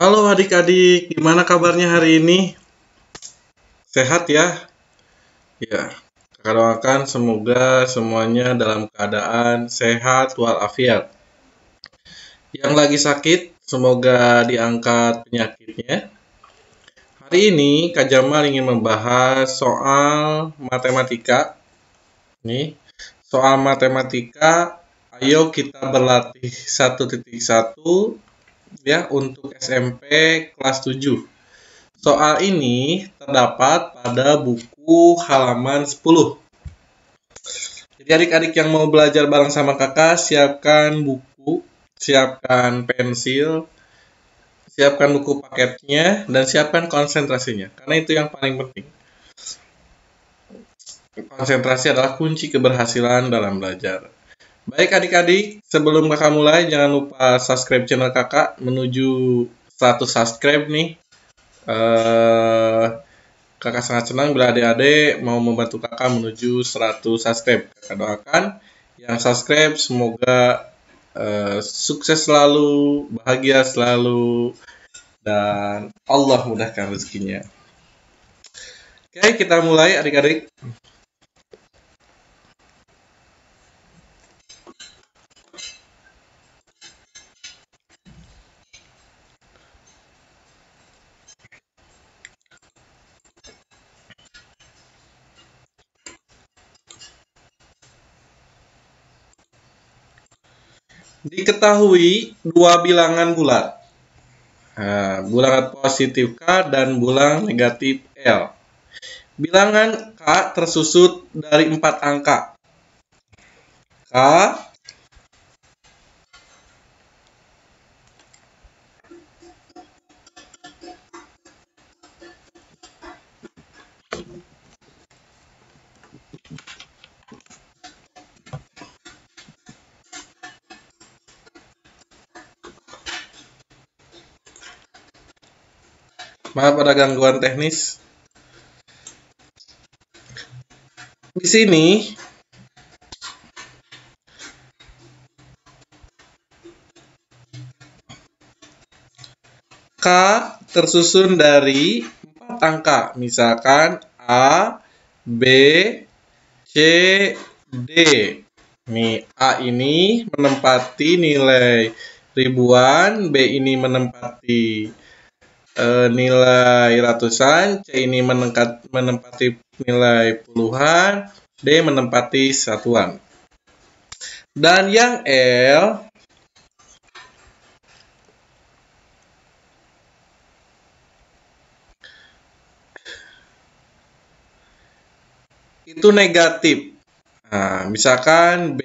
Halo adik-adik, gimana kabarnya hari ini? Sehat ya? Ya, kakak doakan semoga semuanya dalam keadaan sehat walafiat. Yang lagi sakit, semoga diangkat penyakitnya. Hari ini Kak Jamal ingin membahas soal matematika. Nih, soal matematika, ayo kita berlatih 1.1 ya untuk SMP kelas 7. Soal ini terdapat pada buku halaman 10. Jadi adik-adik yang mau belajar bareng sama kakak, siapkan buku, siapkan pensil, siapkan buku paketnya, dan siapkan konsentrasinya. Karena itu yang paling penting. Konsentrasi adalah kunci keberhasilan dalam belajar. Baik adik-adik, sebelum kakak mulai, jangan lupa subscribe channel kakak menuju 100 subscribe nih. Kakak sangat senang bila adik-adik mau membantu kakak menuju 100 subscribe. Kakak doakan yang subscribe semoga sukses selalu, bahagia selalu, dan Allah mudahkan rezekinya. Oke, kita mulai adik-adik. Diketahui dua bilangan bulat. Bilangan positif K dan bilangan negatif L. Bilangan K tersusun dari 4 angka. K Maaf ada gangguan teknis. Di sini K tersusun dari 4 angka, misalkan A, B, C, D. Nih, A ini menempati nilai ribuan, B ini menempati nilai ratusan, C ini menempati nilai puluhan, D menempati satuan. Dan yang L itu negatif. Nah, misalkan B,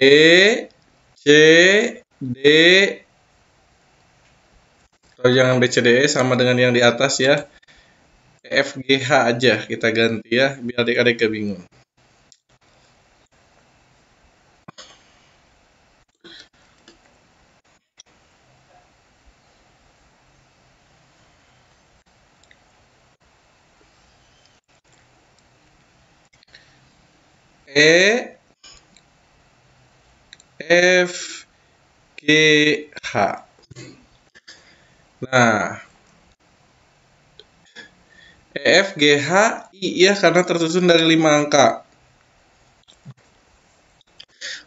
C, D, atau jangan B, C, D, E sama dengan yang di atas ya. E, F, G, H aja kita ganti ya, biar adik-adik gak bingung. E, F, G, H. Nah, E, F, G, H, I ya karena tersusun dari 5 angka.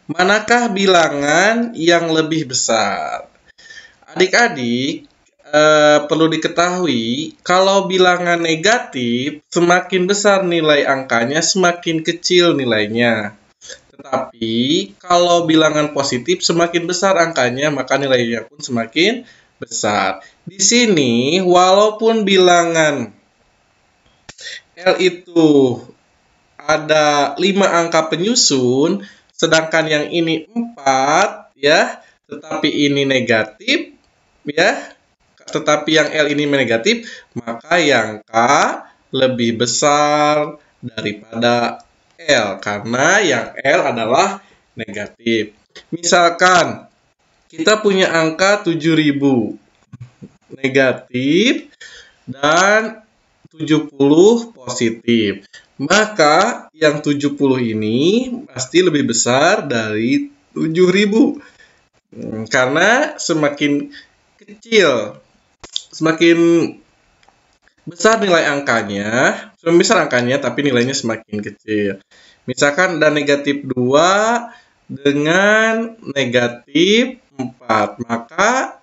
Manakah bilangan yang lebih besar? Adik-adik, perlu diketahui kalau bilangan negatif semakin besar nilai angkanya semakin kecil nilainya. Tetapi kalau bilangan positif semakin besar angkanya maka nilainya pun semakin besar. Di sini walaupun bilangan L itu ada 5 angka penyusun sedangkan yang ini 4 ya, tetapi ini negatif ya, tetapi yang L ini negatif, maka yang K lebih besar daripada L karena yang L adalah negatif. Misalkan kita punya angka 7.000 negatif dan 70 positif. Maka yang 70 ini pasti lebih besar dari 7.000. Karena semakin kecil semakin besar nilai angkanya, semakin besar angkanya tapi nilainya semakin kecil. Misalkan ada negatif 2 dengan negatif 4, maka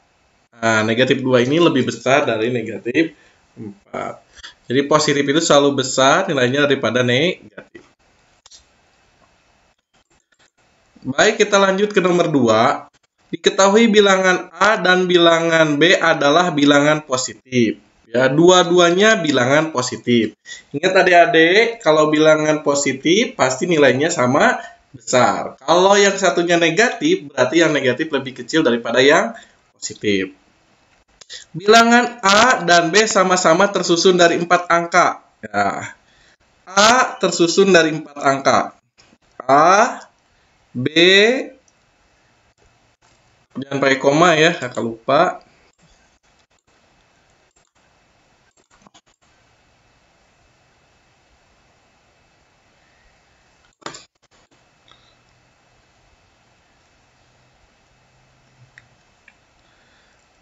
negatif 2 ini lebih besar dari negatif 4. Jadi positif itu selalu besar nilainya daripada negatif. Baik, kita lanjut ke nomor 2. Diketahui bilangan A dan bilangan B adalah bilangan positif. Ya, dua-duanya bilangan positif. Ingat adik-adik, kalau bilangan positif pasti nilainya sama besar. Kalau yang satunya negatif, berarti yang negatif lebih kecil daripada yang positif. Bilangan A dan B sama-sama tersusun dari 4 angka. Ya. A tersusun dari 4 angka. A, B, jangan pakai koma ya, kakak lupa.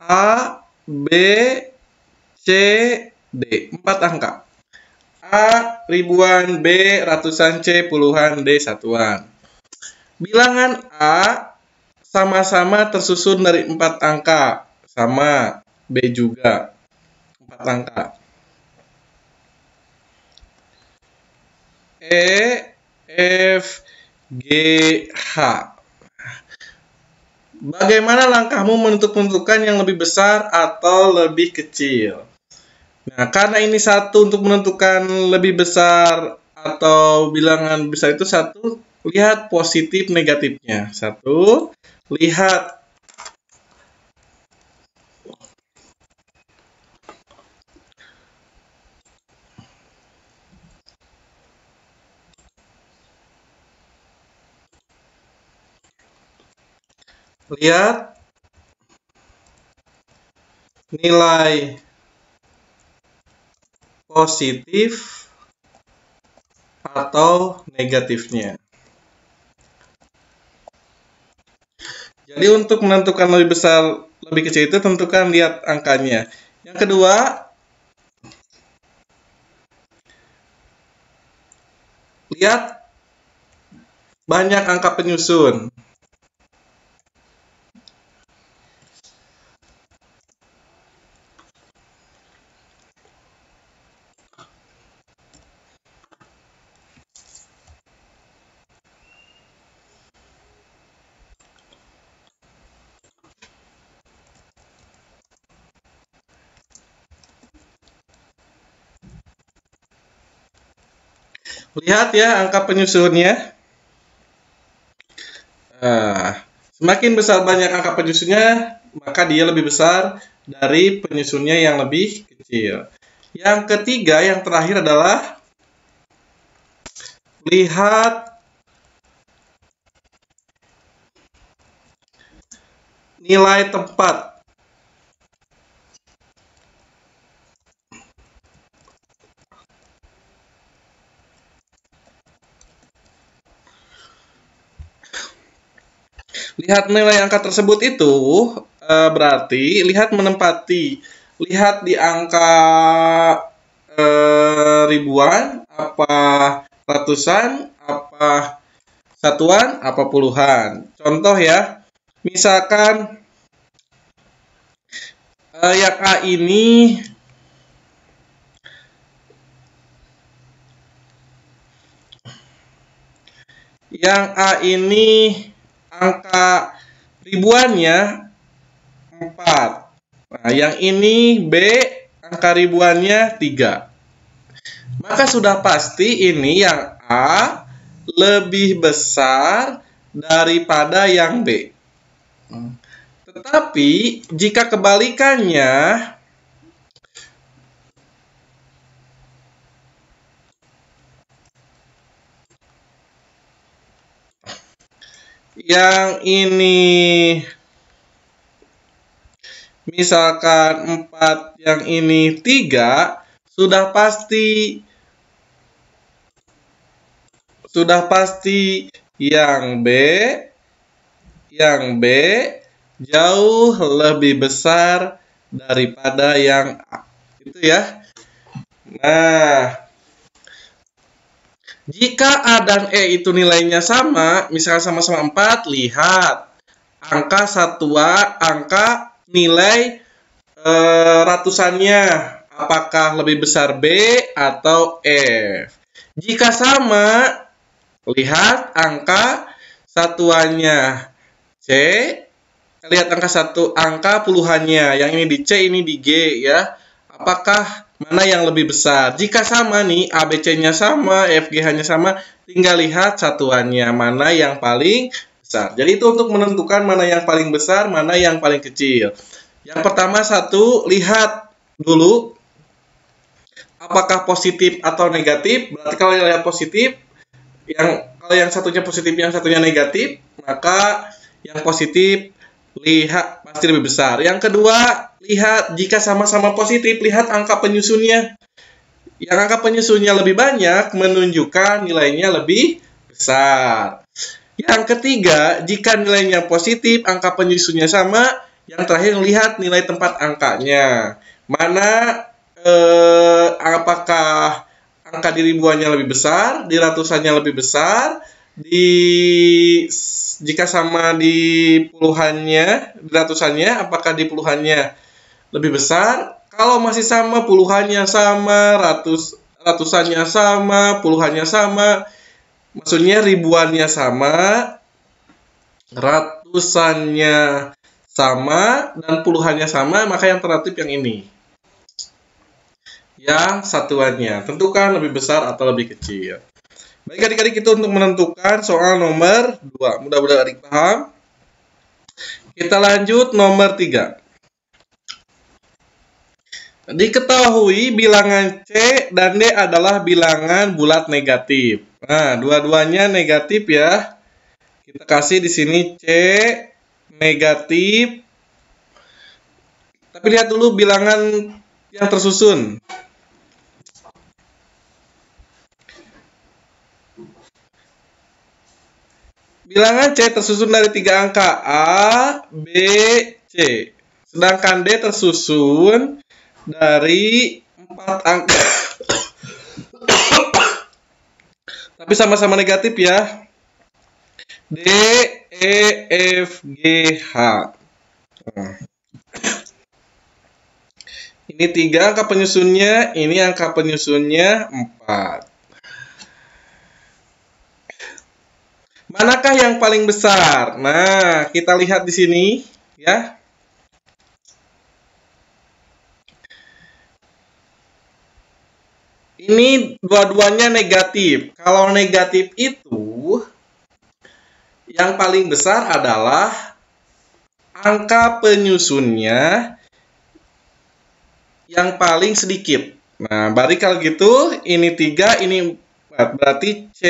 A, B, C, D. 4 angka. A ribuan, B ratusan, C puluhan, D satuan. Bilangan A sama-sama tersusun dari 4 angka. Sama B juga 4 angka. E, F, G, H. Bagaimana langkahmu menentukan yang lebih besar atau lebih kecil? Nah, karena ini satu untuk menentukan lebih besar atau bilangan besar itu satu, lihat positif negatifnya. Satu, lihat nilai positif atau negatifnya. Jadi untuk menentukan lebih besar, lebih kecil itu tentukan lihat angkanya. Yang kedua, lihat banyak angka penyusun. Lihat ya angka penyusunnya. Semakin besar banyak angka penyusunnya, maka dia lebih besar dari penyusunnya yang lebih kecil. Yang ketiga, yang terakhir adalah lihat nilai tempat. Lihat nilai angka tersebut itu berarti lihat menempati. Lihat di angka ribuan, apa ratusan, apa satuan, apa puluhan. Contoh ya, misalkan yang A ini angka ribuannya 4. Nah, yang ini B angka ribuannya 3. Maka sudah pasti ini yang A lebih besar daripada yang B. Tetapi jika kebalikannya, yang ini misalkan 4, yang ini 3, sudah pasti yang B jauh lebih besar daripada yang A. Itu ya. Nah, jika A dan E itu nilainya sama, misalkan sama-sama 4, lihat angka satuan, angka nilai ratusannya. Apakah lebih besar B atau F? Jika sama, lihat angka satuannya. C, lihat angka puluhannya. Yang ini di C, ini di G ya. Apakah mana yang lebih besar? Jika sama nih, A, B, C-nya sama, F, G-nya sama, tinggal lihat satuannya, mana yang paling besar. Jadi itu untuk menentukan mana yang paling besar, mana yang paling kecil. Yang pertama lihat dulu apakah positif atau negatif. Berarti kalau lihat positif, kalau yang satunya positif, yang satunya negatif, maka yang positif lihat pasti lebih besar. Yang kedua, lihat jika sama-sama positif, lihat angka penyusunnya. Yang angka penyusunnya lebih banyak menunjukkan nilainya lebih besar. Yang ketiga, jika nilainya positif, angka penyusunnya sama. Yang terakhir, lihat nilai tempat angkanya. Mana apakah angka di ribuannya lebih besar, di ratusannya lebih besar, jika sama di puluhannya, di ratusannya, apakah di puluhannya lebih besar? Kalau masih sama, puluhannya sama, ratusannya sama, puluhannya sama, maksudnya ribuannya sama, ratusannya sama, dan puluhannya sama, maka yang tertib yang ini. Yang satuannya, tentukan lebih besar atau lebih kecil. Baik adik-adik, itu untuk menentukan soal nomor 2. Mudah-mudahan adik paham. Kita lanjut nomor 3. Diketahui bilangan C dan D adalah bilangan bulat negatif. Nah, dua-duanya negatif ya. Kita kasih di sini C negatif. Tapi lihat dulu bilangan yang tersusun. Bilangan C tersusun dari 3 angka A, B, C. Sedangkan D tersusun dari 4 angka. Tapi sama-sama negatif ya. D, E, F, G, H. Ini 3 angka penyusunnya, ini angka penyusunnya 4. Manakah yang paling besar? Nah, kita lihat di sini ya. Ini dua-duanya negatif. Kalau negatif itu yang paling besar adalah angka penyusunnya yang paling sedikit. Nah, berarti kalau gitu ini 3, ini 4. Berarti C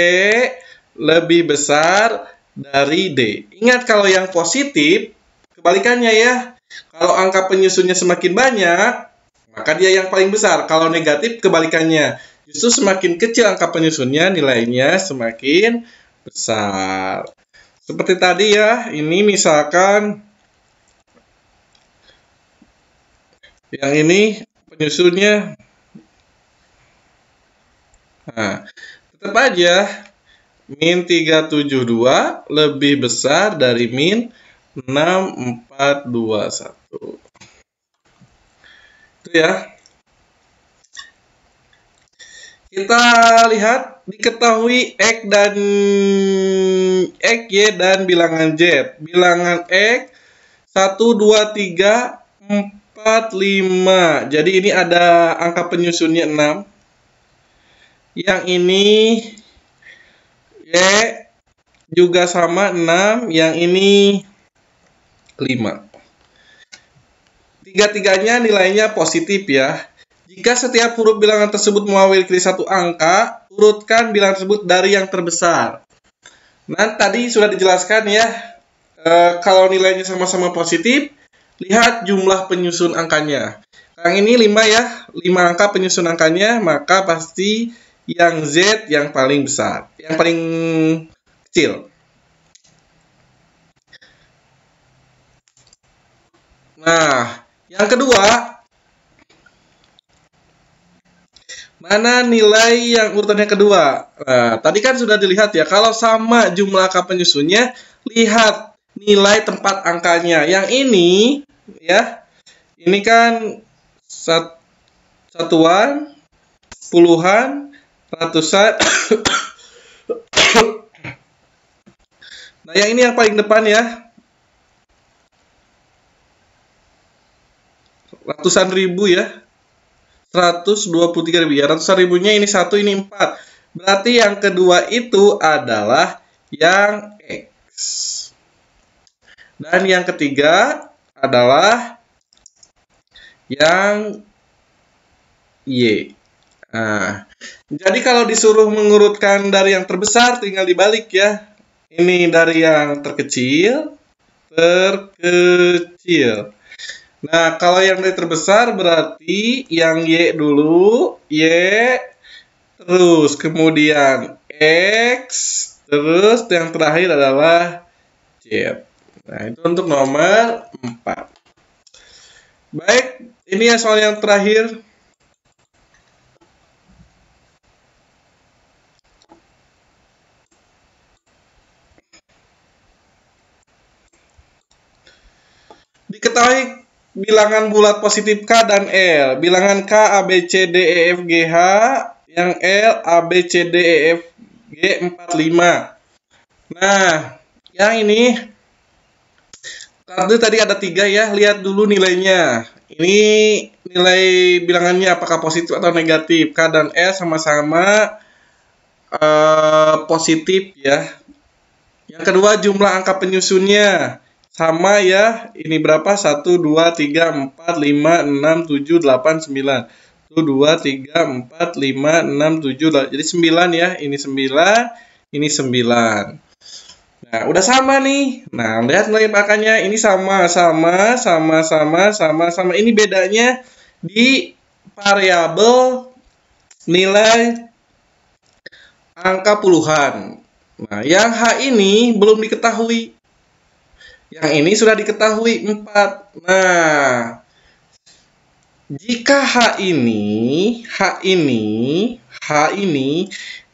lebih besar dari D. Ingat kalau yang positif, kebalikannya ya. Kalau angka penyusunnya semakin banyak, maka dia yang paling besar. Kalau negatif, kebalikannya. Justru semakin kecil angka penyusunnya, nilainya semakin besar. Seperti tadi ya, ini misalkan yang ini penyusunnya. Nah, tetap aja min 372 lebih besar dari min 6421. Itu ya. Kita lihat, diketahui X, Y, dan bilangan Z. Bilangan X 1, 2, 3, 4, 5. Jadi ini ada angka penyusunnya 6. Yang ini Y juga sama 6, yang ini 5. Tiga-tiganya nilainya positif ya. Jika setiap huruf bilangan tersebut mewakili satu angka, urutkan bilangan tersebut dari yang terbesar. Nah, tadi sudah dijelaskan ya, kalau nilainya sama-sama positif, lihat jumlah penyusun angkanya. Yang ini 5 ya, 5 angka penyusun angkanya, maka pasti yang Z yang paling besar, yang paling kecil. Nah, Yang kedua, mana nilai yang urutannya kedua? Nah, tadi kan sudah dilihat ya, kalau sama jumlah angka penyusunnya, lihat nilai tempat angkanya. Yang ini, ya, ini kan satuan, puluhan, ratusan. Nah, yang ini yang paling depan ya. Ratusan ribu ya. 123 ribu ya. Ratusan ribunya ini 1, ini 4. Berarti yang kedua itu adalah yang X. Dan yang ketiga adalah yang Y. Nah, jadi kalau disuruh mengurutkan dari yang terbesar tinggal dibalik ya. Ini dari yang terkecil. Nah, kalau yang dari terbesar berarti yang Y dulu, Y, terus kemudian X, terus yang terakhir adalah Z. Nah, itu untuk nomor 4. Baik, ini ya soal yang terakhir. Diketahui bilangan bulat positif K dan L. Bilangan K A, B, C, D, E, F, G, H. Yang L A, B, C, D, E, F, G, 4, 5. Nah, yang ini tadi ada 3 ya. Lihat dulu nilainya. Ini nilai bilangannya apakah positif atau negatif. K dan L sama-sama positif ya. Yang kedua jumlah angka penyusunnya. Sama ya, ini berapa? 1, 2, 3, 4, 5, 6, 7, 8, 9. 1, 2, 3, 4, 5, 6, 7, 8. Jadi 9 ya, ini 9, ini 9. Nah, udah sama nih. Nah, lihat nilai angkanya, ini sama. Ini bedanya di variabel nilai angka puluhan. Nah, yang H ini belum diketahui. Yang ini sudah diketahui 4. Nah, jika H ini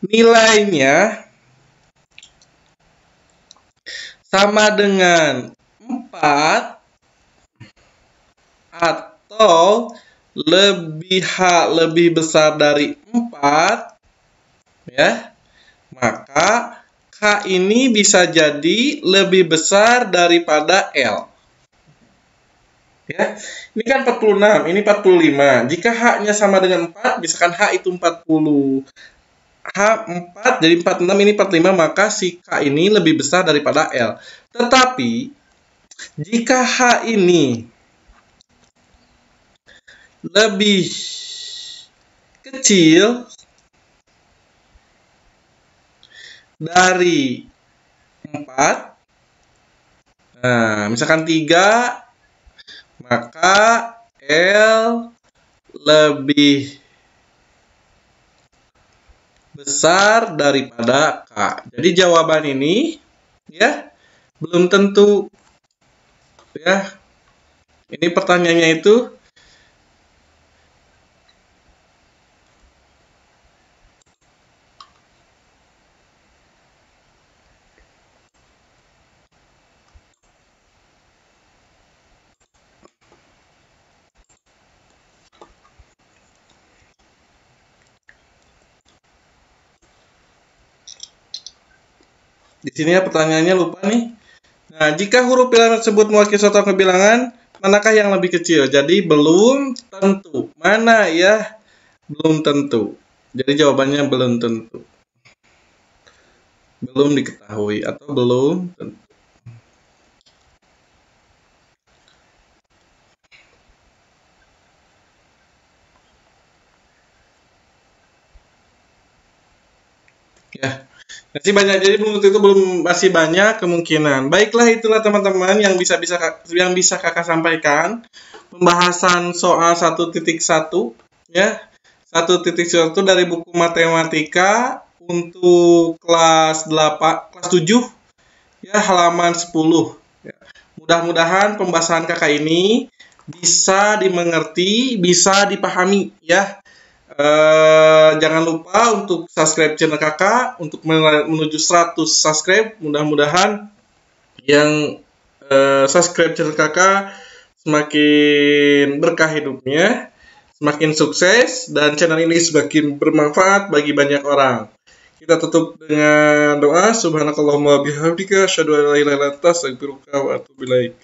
nilainya sama dengan 4 atau lebih besar dari 4 ya, maka K ini bisa jadi lebih besar daripada L. Ya. Ini kan 46, ini 45. Jika H-nya sama dengan 4, misalkan H itu 40. H 4 jadi 46, ini 45, maka si K ini lebih besar daripada L. Tetapi jika H ini lebih kecil dari 4, nah, misalkan 3, maka L lebih besar daripada K. Jadi jawaban ini ya belum tentu ya. Ini pertanyaannya itu di sini ya pertanyaannya lupa nih. Nah, jika huruf bilangan tersebut mewakili suatu angka bilangan, manakah yang lebih kecil? Jadi belum tentu. Mana ya? Belum tentu. Jadi jawabannya belum tentu. Belum diketahui atau belum tentu. Ya. Masih banyak, jadi belum tentu itu masih banyak kemungkinan. Baiklah, itulah teman-teman yang bisa kakak sampaikan. Pembahasan soal 1.1 ya. 1.1 dari buku matematika untuk kelas 7 ya, halaman 10 ya. Mudah-mudahan pembahasan kakak ini bisa dimengerti, bisa dipahami ya. Jangan lupa untuk subscribe channel kakak untuk menuju 100 subscribe. Mudah-mudahan yang subscribe channel kakak semakin berkah hidupnya, semakin sukses, dan channel ini semakin bermanfaat bagi banyak orang. Kita tutup dengan doa. Subhanakallahumma bihamdika asyhadu an la ilaha illa anta astaghfiruka wa atubu ilaik.